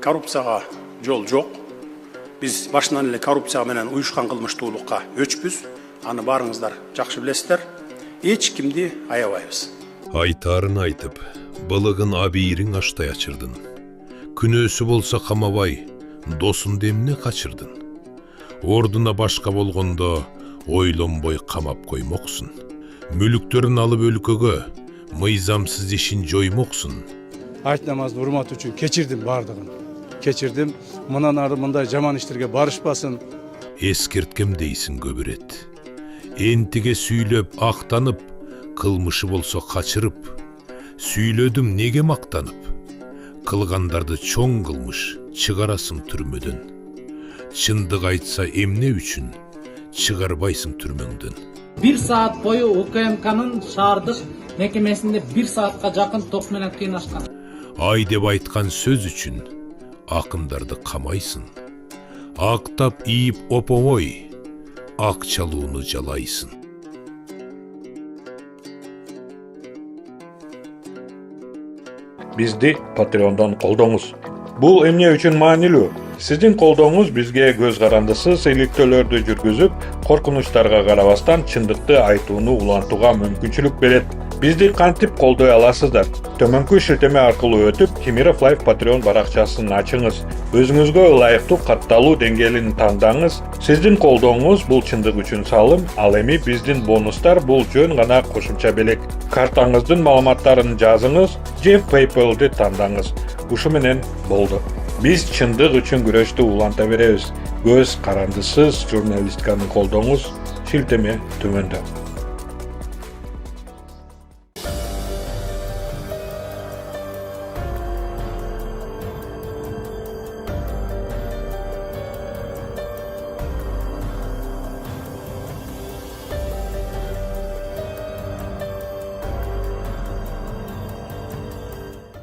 Korrupsiyага жол жок. Biz başından эле korrupsiya менен уюшкан кылмыштуулукка өчпүз. Аны барыңыздар жакшы билесиздер. Эч кимди аябайбыз. Айтарын айтып, былыгын абийириң аштай ачырдын. Күнөөсү болса камабай, досун демне качырдын. Ордуна башка болгондо ойлонбой камап коймоксун. Мүлүктөрүн алып өлкөгө мыйзамсыз ишин жоймоксун. Айт намазды урмат үчүн кечирдим бардыгын. Кечирдим, мындан ары мындай жаман иштерге барышпасын. Эскерткем дейсин көбүрет. Энтиге сүйлөп актанып, кылмышы болсо качырып, сүйлөдүм неге мактанып, кылгандарды чоң кылмыш чыгарасың түрмөдөн. Чындык айтса эмне үчүн чыгарбайсың түрмөңдөн. 1 saat boyu УКМК'нын шаардык мекемесинде 1 saatка жакын ток менен кыйнашкан. Ай деп айткан сөз үчүн акындарды камайсың. Актап ийип опоңой, ак чалууну жалайсың. Бизди Patreon'dan колдоңуз. Бул эмне үчүн маанилүү? Сиздин колдооңуз бизге көз карандысыз иликтөөлөрдү жүргүзүп, коркунучтарга карабастан чындыкты айтууну улантууга мүмкүнчүлүк берет. Бизди кантип колдой аласыздар? Төмөнкү шилтеме аркылуу өтүп, Темиров Life Patreon баракчасын ачыңыз. Өзүңүзгө ылайыктуу катталуу деңгээлин тандаңыз. Сиздин колдооңуз бул чындык үчүн салым, ал эми биздин бонустар бул жөн гана кошумча белек. Картаңыздын маалыматтарын жазыңыз же PayPal'ды тандаңыз. Ушу менен болду. Биз чындык үчүн күрөштү уланта беребиз. Көз карандысыз журналистканы колдооңуз, шилтеме төмөндө.